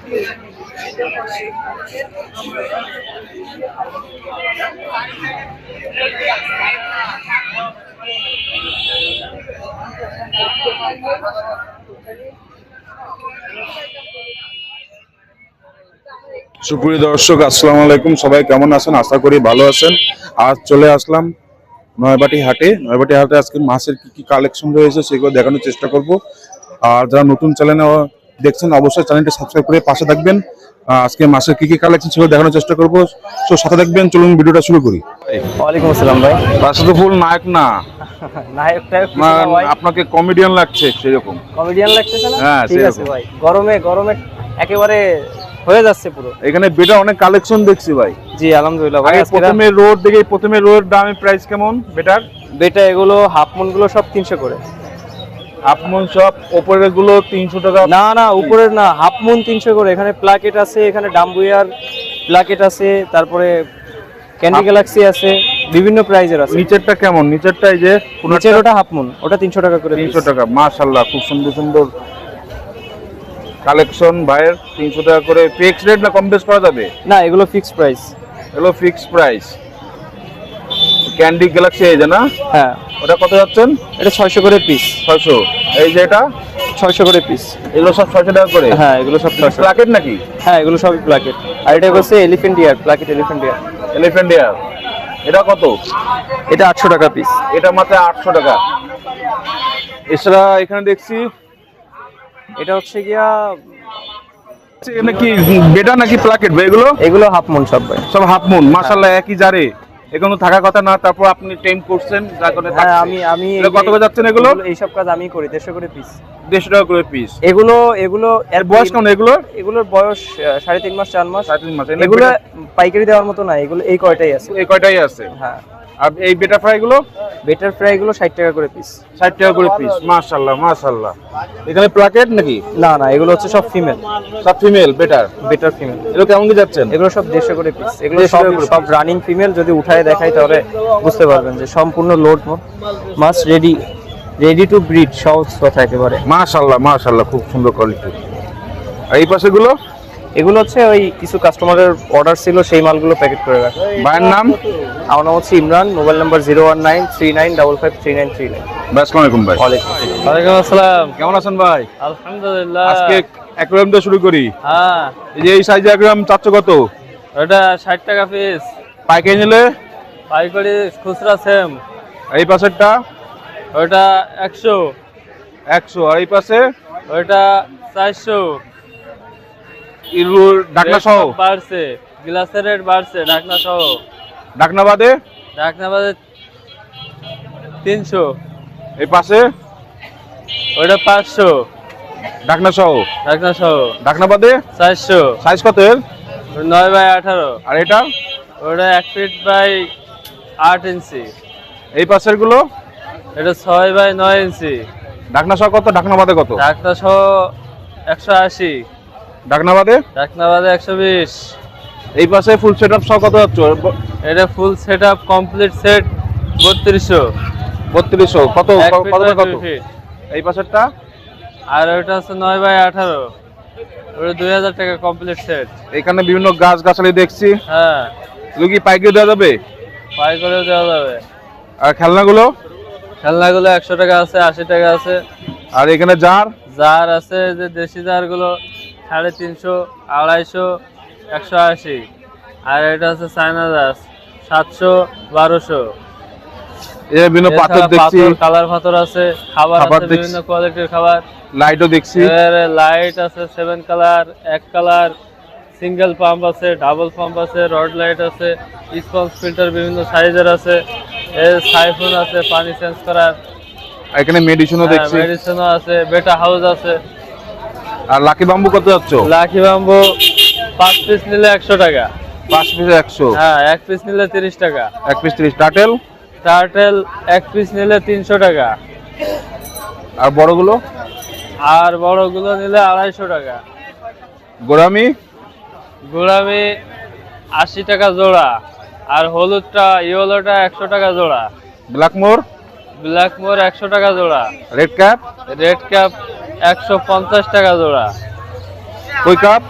সুপ্রিয় দর্শক, আসসালামু আলাইকুম। সবাই কেমন আছেন? আশা করি ভালো আছেন। আজ চলে আসলাম নয়াবাটি হাটে। নয়াবাটি হাটে আজকে মাছের কি কি কালেকশন রয়েছে সেগুলো দেখানোর চেষ্টা করব। আর যারা নতুন চ্যানেলে দেখছেন অবশ্যই চ্যানেলটি সাবস্ক্রাইব করে পাশে থাকবেন। আজকে মাছের কি কি কালেকশন সেগুলো দেখানোর চেষ্টা করব, তো সাথে থাকবেন। চলুন ভিডিওটা শুরু করি। ওয়ালাইকুম আসসালাম ভাই। রাশিদুল ফুল নায়ক না, নায়ক আপনাকে কমেডিয়ান লাগছে সেরকম। কমেডিয়ান লাগতেছে না? হ্যাঁ, ঠিক আছে ভাই। গরমে একেবারে হয়ে যাচ্ছে পুরো। এখানে বেটা অনেক কালেকশন দেখছি ভাই। জি আলহামদুলিল্লাহ ভাই। প্রথমে রোড দামে প্রাইস কেমন বেটার? বেটা এগুলো হাফ মুন গুলো সব 300 করে। হাফ মুন সব উপরের গুলো 300 টাকা? না উপরের না, হাফ মুন 300 করে। এখানে প্লাকেট আছে, এখানে ডাম্বুয়ার প্লাকেট আছে, তারপরে ক্যান্ডি গ্যালাক্সি আছে, বিভিন্ন প্রাইজের আছে। নিচেরটা কেমন? নিচেরটা এই যে নিচের ওটা হাফ মুন, ওটা 300 টাকা করে। 300 টাকা। মাশাআল্লাহ, খুব সুন্দর সুন্দর কালেকশন ভাইয়ের। 300 টাকা করে। ফিক্সড রেট না কম বেশ করা যাবে? না, এগুলো ফিক্সড প্রাইস। এগুলো ফিক্সড প্রাইস। ক্যান্ডি গ্যালাক্সি এই যে না? হ্যাঁ। ওটা কত যাচ্ছেন? এটা 600 করে পিস। 600। এই যে এটা 600 করে পিস। এগুলো সব 600 টাকা করে? হ্যাঁ, এগুলো সব 600। প্লাকেট নাকি? হ্যাঁ, এগুলো সবই প্লাকেট। আর এটা হচ্ছে এলিফ্যান্ট ইয়ার, প্লাকেট এলিফ্যান্ট ইয়ার। এলিফ্যান্ট ইয়ার। এটা কত? এটা 800 টাকা পিস। এটা মাত্র 800 টাকা। এছাড়া এখানে দেখছি এটা হচ্ছে গিয়া এখানে কি বেটা নাকি প্লাকেট ভাই? এগুলো হাফ মুন সব ভাই। সব হাফ মুন। মাশাআল্লাহ, একই জারে। এগুলো থাকার কথা না, তারপর আপনি টেম করছেন যার কারণে। হ্যাঁ, আমি কত করে যাচ্ছেন এগুলো? এই সব কাজ আমি করি। 150 করে পিস। 150 টাকা করে পিস। এগুলো এর বয়স কেমন এগুলোর? এগুলোর বয়স 3.5 মাস 4 মাস। 3.5 মাস। এগুলো পাইকারি দেওয়ার মতো না, এগুলো এই কয়টাই আছে। এই কয়টাই আছে। হ্যাঁ। আর এই বেটা ফ্রাই গুলো? বেটার ফ্রাই গুলো 60 টাকা করে পিস। 60 টাকা করে পিস। মাশাআল্লাহ মাশাআল্লাহ। এখানে প্লাকেট নাকি? না, এগুলো হচ্ছে সব ফিমেল। সব ফিমেল বেটার ফিমেল। এগুলো কেমন কি যাচ্ছেন? এগুলো সব 150 করে পিস। এগুলো সব রানিং ফিমেল। যদি উঠায় দেখাই তাহলে বুঝতে পারবেন যে সম্পূর্ণ লোড মাছ রেডি টু ব্রিড। সহজ কথা একেবারে। মাশাআল্লাহ মাশাআল্লাহ, খুব সুন্দর কোয়ালিটি। আর এই পাশে গুলো? এগুলো হচ্ছে ওই কিছু কাস্টমারের অর্ডার ছিল, সেই মালগুলো প্যাকেট করে রাখা। ভাইয়ের নাম? আমার নাম হচ্ছে ইমরান। Mobile number 01939553939। আসসালামু আলাইকুম ভাই। ওয়ালাইকুম আসসালাম। কেমন আছেন ভাই? আলহামদুলিল্লাহ। আজকে অ্যাকুয়ারিয়াম দিয়ে শুরু করি। হ্যাঁ। এই যে এই সাইজ অ্যাকুয়ারিয়াম চাচ্ছ কত? ওটা 60 টাকা পিস। পাইকারি নিলে? পাইকারি খুচরা সেম। এই পাশেরটা? ওটা 100। আর এই পাশে? ওটা 400। ইরুর ঢাকনা সহ? বাড়ছে, গ্লাসের রেট বাড়ছে, ঢাকনা সহ। ঢাকনা বাদে 300। এই পাশে? ওটা 500। ঢাকনা সহ? ঢাকনা বাদে 400। সাইজ কত এর? 9x18। আর এটা? ওটা 1 ফিট বাই 8 ইঞ্চি। এই পাশের গুলো? এটা 6x9 ইঞ্চি। ঢাকনা সহ কত? ঢাকনা বাদে কত? ঢাকনা সহ 180। ঢাকনা বাদে? 120। এই পাশে ফুল সেটআপ সহ কত যাচ্ছে? এটা ফুল সেটআপ কমপ্লিট সেট 3200। 3200। কত কত? এই পাশেরটা? আর ওটা হচ্ছে 9x18। ওটা 2000 টাকা কমপ্লিট সেট। এখানে বিভিন্ন গাছ গাছালি দেখছি। হ্যাঁ। এগুলো কি পাইকারি দেওয়া যাবে? পাইকারিও দেওয়া যাবে। আর খেলনাগুলো? 100 টাকা আছে, 80 টাকা আছে। আর এখানে জার আছে, যে দেশি জার গুলো 350, 250, 180। আর এটা আছে চায়না জার 700, 1200। এই বিভিন্ন পাথর দেখছি, কালার পাথর আছে, খাবার আছে, বিভিন্ন কোয়ালিটির খাবার। লাইটও দেখছি। লাইট আছে 7 কালার, 1 কালার, সিঙ্গেল পাম্প আছে, ডাবল পাম্প আছে, রড লাইট আছে, স্পঞ্জ ফিল্টার বিভিন্ন সাইজের আছে, সাইফোন আছে পানি চেঞ্জ করার। এখানে মেডিসিনও দেখছি। মেডিসিনও আছে, বেটা হাউস আছে। আর লাকি বাম্বু কত যাচ্ছে? লাকি বাম্বু 5 পিস নিলে 100 টাকা। 5 পিসে 100? হ্যাঁ, 1 পিস নিলে 30 টাকা। 1 পিস 30। টার্টেল 1 পিস নিলে 300 টাকা। আর বড়গুলো? আর বড়গুলো নিলে 250 টাকা। গোরামি? গোরামি 80 টাকা জোড়া। আর হলুদটা ইয়েলোটা 100 টাকা জোড়া। ব্ল্যাকমোর? ব্ল্যাকমোর 100 টাকা জোড়া। Red cap? রেড ক্যাপ 150 টাকা জোড়া। কই কাপ?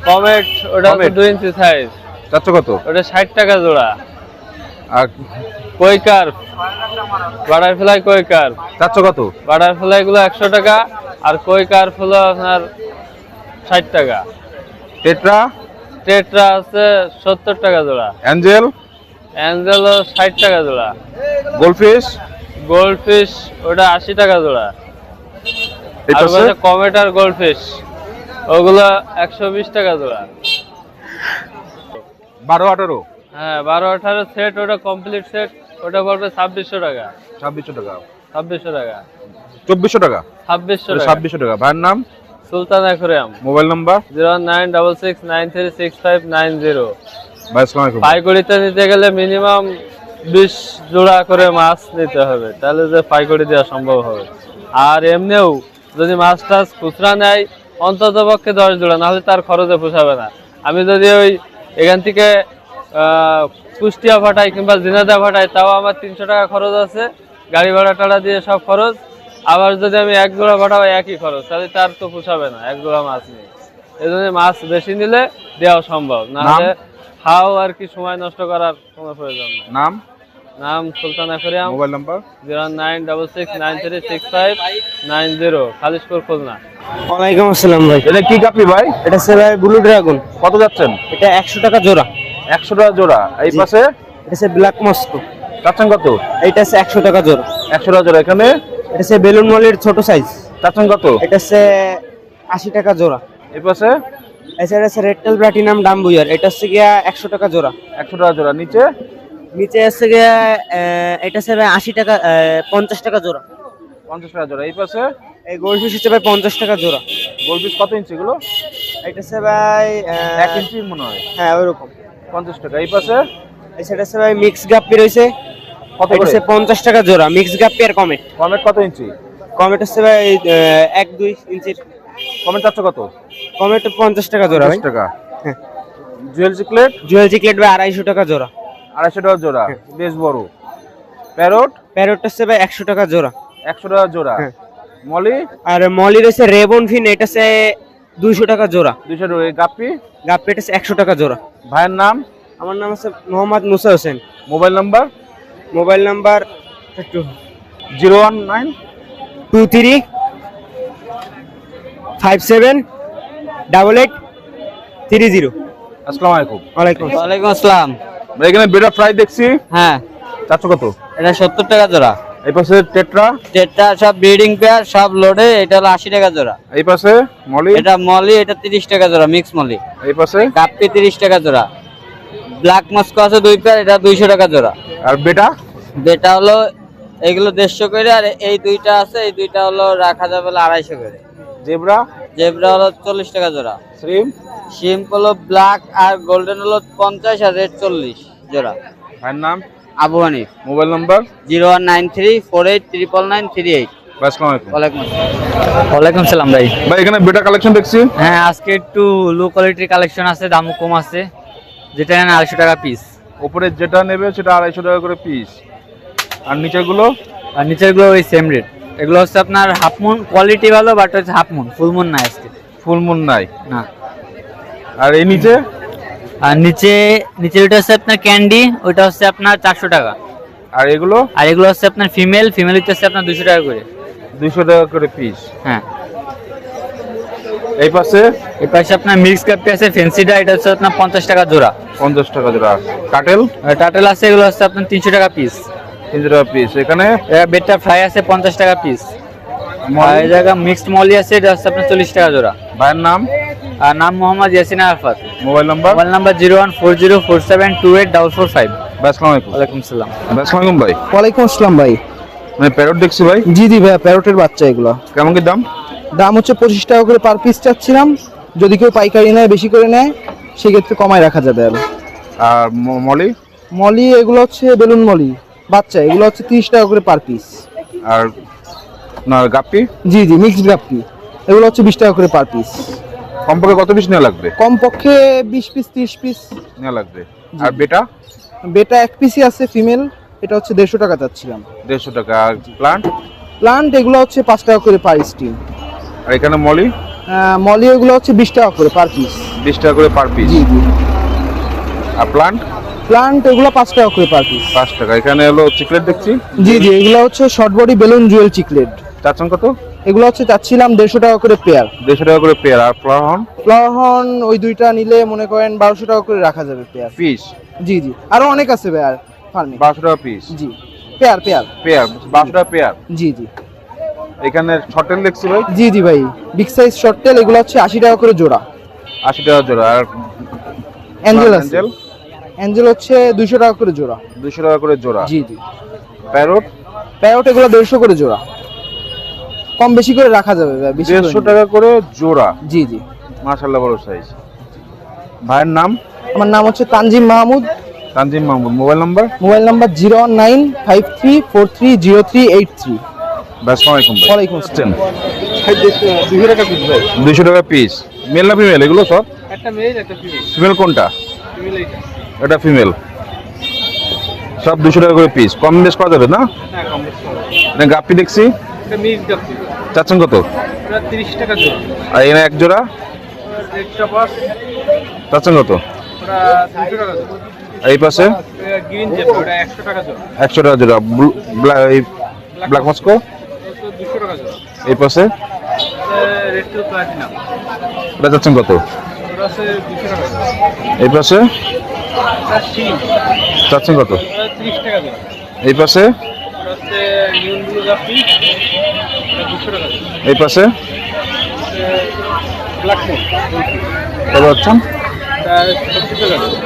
কমেট ওটা কমেট। 2 ইঞ্চি সাইজ, চাচ্ছ কত? ওটা 60 টাকা জোড়া। আর কৈকার বাটারফ্লাই কৈকার, চাচ্ছ কত? বাটারফ্লাই গুলো 100 টাকা আর কৈকার হলো আপনার 60 টাকা। টেট্রা, টেট্রা আছে 70 টাকা জোড়া। অ্যাঞ্জেল, অ্যাঞ্জেল 60 টাকা জোড়া। গোল্ডফিশ, গোল্ডফিশ ওটা 80 টাকা জোড়া। এই আর পাশে ওটা কমেট আর গোল্ডফিশ ওগুলো 120 টাকা জোড়া। 12-18, হ্যাঁ 12-18 সেট, ওটা কমপ্লিট সেট, ওটা পড়বে 2600 টাকা। 2600 টাকা, 2600 টাকা, 2400 টাকা, 2600 টাকা। 2600 টাকা। ভাইয়ের নাম, সুলতান অ্যাকোয়ারিয়াম। Mobile number? 09669365590। ভাই আসসালামু আলাইকুম। পাইকারিতে নিতে গেলে মিনিমাম 20 জোড়া করে মাছ নিতে হবে, তাহলে যে পাইকারি দেওয়া সম্ভব হবে। আর এমনিও যদি মাছ টাছ খুচরা নেয় অন্তত পক্ষে 10 জোড়া, নাহলে তার খরচে পোষাবে না। আমি যদি ওই এখান থেকে কুষ্টিয়া পাঠাই কিংবা ঝিনাইদহ পাঠাই, তাও আমার 300 টাকা খরচ আছে, গাড়ি ভাড়া টাড়া দিয়ে সব খরচ। আবার যদি আমি 1 জোড়া পাঠাবো একই খরচ, তাহলে তার তো পোষাবে না 1 জোড়া মাছ নিয়ে। এই জন্য মাছ বেশি নিলে দেওয়া সম্ভব, নাহলে খাও আর কি, সময় নষ্ট করার কোনো প্রয়োজন নেই। নাম? নাম Sultan aquarium. Mobile number? 09669365590, Khalishpur, Khulna. ওয়ালাইকুম আসসালাম ভাই। এটা কি কাপি ভাই? এটা হচ্ছে ভাই ব্লু ড্রাগন। কত যাচ্ছেন? এটা 100 টাকা জোড়া। 100 টাকা জোড়া। এই জি। পাশে এটা হচ্ছে ব্ল্যাক মস্কো। চাচ্ছেন কত? এটা হচ্ছে 100 টাকা জোড়া। 100 টাকা জোড়া। এখানে এটা হচ্ছে বেলুন মলের ছোট সাইজ। চাচ্ছেন কত? এটা হচ্ছে 80 টাকা জোড়া। এই পাশে এছাড়া আছে রেডটেল প্লাটিনাম ডাম্বুয়ার। এটা হচ্ছে গিয়া 100 টাকা জোড়া। 100 টাকা জোড়া। নিচে নিচে আছে গিয়া এটা হচ্ছে ভাই 80 টাকা 50 টাকা জোড়া। 50 টাকা জোড়া। এই পাশে এই গোল্ডফিশ হচ্ছে ভাই 50 টাকা জোড়া। গোল্ডফিশ কত ইঞ্চি এগুলো? এটা হচ্ছে ভাই 1 ইঞ্চি মনে হয়। হ্যাঁ ওইরকম। 50 টাকা। এই পাশে এছাড়া আছে ভাই মিক্স গাপ্পি রয়েছে। কত এটা করে? হচ্ছে 50 টাকা জোড়া। মিক্স গাপ্পি আর কমেট। কমেট কত ইঞ্চি? কমেট হচ্ছে ভাই 1-2 ইঞ্চির। কমেট চাচ্ছ কত? কমেট 50 টাকা জোড়া ভাই। 50 টাকা। হ্যাঁ। জুয়েল চিকলেট জুয়েল চিকলেট ভাই 250 টাকা জোড়া। 250 টাকা জোড়া, বেশ বড়। প্যারট প্যারট হচ্ছে ভাই 100 টাকা জোড়া। 100 টাকা জোড়া। হ্যাঁ। মলি আর মলি রয়েছে রেবন ফিন, এটা হচ্ছে 200 টাকা জোড়া। 200 টাকা। এই গাপ্পি? গাপ্পি এটা হচ্ছে 100 টাকা জোড়া। ভাইয়ের নাম? আমার নাম হচ্ছে Mohammad Musa Hossain. Mobile number? Mobile number একটু 019 23 57 88 30। আসসালামু আলাইকুম। ওয়ালাইকুম আসসালাম। ওয়ালাইকুম আসসালাম। ভাই এখানে বেটা ফ্রাই দেখছি, হ্যাঁ, চাচ্ছ কত? এটা 70 টাকা জোড়া। এই পাশে টেট্রা, যেটা সব ব্রিডিং পেয়ার, সব লোডে, এটা হলো 80 টাকা জোড়া। এই পাশে মলি, এটা মলি, এটা 30 টাকা জোড়া, মিক্স মলি। এই পাশে কাপ্পি 30 টাকা জোড়া। ব্ল্যাক মস্কো আছে 2 পেয়ার, এটা 200 টাকা জোড়া। আর বেটা যেটা হলো এগুলো 150 করে, আর এই দুইটা আছে, এই দুইটা হলো রাখা যাবে হলো 250 করে। জেব্রা, জেব্রা হলো 40 টাকা জোড়া। শ্রিম। শিম্প হলো ব্ল্যাক আর গোল্ডেন হলো 50 আর রেড 40 জোড়া। ভাইয়ের নাম? আবু হানিফ। Mobile number? 0193489938। আসসালামু আলাইকুম। ওয়ালাইকুম আসসালাম। ওয়ালাইকুম সালাম ভাই। ভাই এখানে বেটা কালেকশন দেখছি, হ্যাঁ, আজকে একটু লো কোয়ালিটির কালেকশন আছে, দামও কম আছে, যেটা এখানে 250 টাকা পিস। উপরে যেটা নেবে সেটা 250 টাকা করে পিস, আর নিচেরগুলো? আর নিচেরগুলো ওই সেম রেট। এগুলো হচ্ছে আপনার হাফ মুন, কোয়ালিটি ভালো, বাট হচ্ছে হাফ মুন, ফুল মুন না আজকে। ফুল মুন নাই। না। আর এই নিচে? আর নিচে ওইটা হচ্ছে আপনার ক্যান্ডি, ওইটা হচ্ছে আপনার 400 টাকা। আর এগুলো? আর এগুলো হচ্ছে আপনার ফিমেল হচ্ছে আপনার 200 টাকা করে। 200 টাকা করে পিস। হ্যাঁ। এই পাশে? এই পাশে আপনার মিক্স কাপি আছে ফেন্সিটা, এটা হচ্ছে আপনার 50 টাকা জোড়া। 50 টাকা জোড়া। কাটেল? আর টাটেল আছে, এগুলো হচ্ছে আপনার 300 টাকা পিস। 300 টাকা পিস। এখানে বেডটা ফ্রাই আছে 50 টাকা পিস। আর এই জায়গা মিক্সড মলি আছে, এটা হচ্ছে আপনার 40 টাকা জোড়া। ভাইয়ের নাম? আর নাম Mohammad Yasin Arafat. Mobile number? Mobile number 01404728445। আসসালামু আলাইকুম। ওয়ালাইকুম সালাম। আসসালামু আলাইকুম ভাই। ওয়ালাইকুম আসসালাম ভাই। মানে প্যারট দেখছি ভাই, জি জি ভাই, প্যারটের বাচ্চা এগুলো। কেমন কি দাম? দাম হচ্ছে 25 টাকা করে পার পিস চাচ্ছিলাম, যদি কেউ পাইকারি নেয়, বেশি করে নেয়, সেক্ষেত্রে কমায় রাখা যাবে। আর আর মলি? মলি এগুলো হচ্ছে বেলুন মলি বাচ্চা, এগুলো হচ্ছে 30 টাকা করে পার পিস। আর না গাপ্পি? জি জি, মিক্সড গাপ্পি, এগুলো হচ্ছে 20 টাকা করে পার পিস। কমপক্ষে কত পিস নেওয়া লাগবে? কমপক্ষে 20 পিস 30 পিস নেওয়া লাগবে। আর বেটা? বেটা 1 পিসই আছে ফিমেল, এটা হচ্ছে 150 টাকা চাচ্ছিলাম। 150 টাকা। আর প্লান্ট? প্লান্ট এগুলো হচ্ছে 5 টাকা করে পার স্টিম। আর এখানে মলি? মলি এগুলো হচ্ছে 20 টাকা করে পার পিস। 20 টাকা করে পার পিস। জি জি। আর প্লান্ট প্লান্ট এগুলো 5 টাকা করে পার পিস। 5 টাকা। এখানে হলো চিকলেট দেখছি। জি জি, এগুলো হচ্ছে short body balloon Jewel chiclet. চাচ্ছেন কত? এগুলো হচ্ছে চাচ্ছিলাম 150 টাকা করে পেয়ার। 150 টাকা করে পেয়ার। আর ফ্লাওয়ার হর্ন ফ্লাওয়ার হর্ন ওই দুইটা নিলে মনে করেন 1200 টাকা করে রাখা যাবে পেয়ার। পিস? জি জি, আরো অনেক আছে পেয়ার ফার্মে। 1200 টাকা পিস। জি, পেয়ার পেয়ার। পেয়ার 1200 টাকা পেয়ার। জি জি। এখানে শর্টেল দেখছি ভাই। জি জি ভাই, বিগ সাইজ শর্ট টেল এগুলো হচ্ছে 80 টাকা করে জোড়া। 80 টাকা জোড়া। আর অ্যাঞ্জেল আছে, অ্যাঞ্জেল অ্যাঞ্জেল হচ্ছে 200 টাকা করে জোড়া। 200 টাকা করে জোড়া। জি জি। প্যারট প্যারট এগুলো 150 করে জোড়া। কম বেশি করে রাখা যাবে ভাই, বেশি করে 150 নিলে। টাকা করে জোড়া। জি জি। মাশাআল্লাহ বড় সাইজ। ভাইয়ের নাম? আমার নাম হচ্ছে Tanjim Mahmud. Tanjim Mahmud. Mobile number? Mobile number 01953430383। আসসালামু আলাইকুম ভাই। ওয়ালাইকুম আসসালাম। 200 টাকা পিস ভাই। 200 টাকা পিস। মেল না ফিমেল এগুলো সব? একটা মেল একটা ফিমেল। ফিমেল কোনটা? ফিমেল এইটা। এটা ফিমেল। সব 200 টাকা করে পিস। কম বেশ করা যাবে না? হ্যাঁ, কম বেশি হবে। এটা গাপ্পি দেখছি। এটা মিক্স গাপ্পি। চাচ্ছেন কত? ওটা 30 টাকা জোড়া। আর এখানে এক জোড়া রেডটা পাস চাচ্ছেন কত? ওটা 200 টাকা জোড়া। আর এই পাশে গ্রিন জেট ওটা 100 টাকা জোড়া। 100 টাকা জোড়া। ব্ল্যাক মস্কো ওটা 200 টাকা জোড়া। এই পাশে রেড টু প্লাটিনাম এটা চাচ্ছেন কত? ওটা আছে 200 টাকা জোড়া। এই পাশে এটা শিম চাচ্ছেন কত? ওটা 30 টাকা জোড়া। এই পাশে ওটা হচ্ছে নিউন ব্লু গাপ্পি ওটা 200 টাকা জোড়া। এই পাশে ব্ল্যাক মোড কত পাচ্ছেন? ওটা 70 টাকা জোড়া।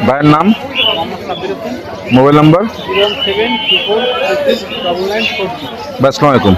ভাইয়ের নাম? মোহাম্মদ সাব্বির হোসেন। Mobile number? 01724369942। আসসালামু আলাইকুম।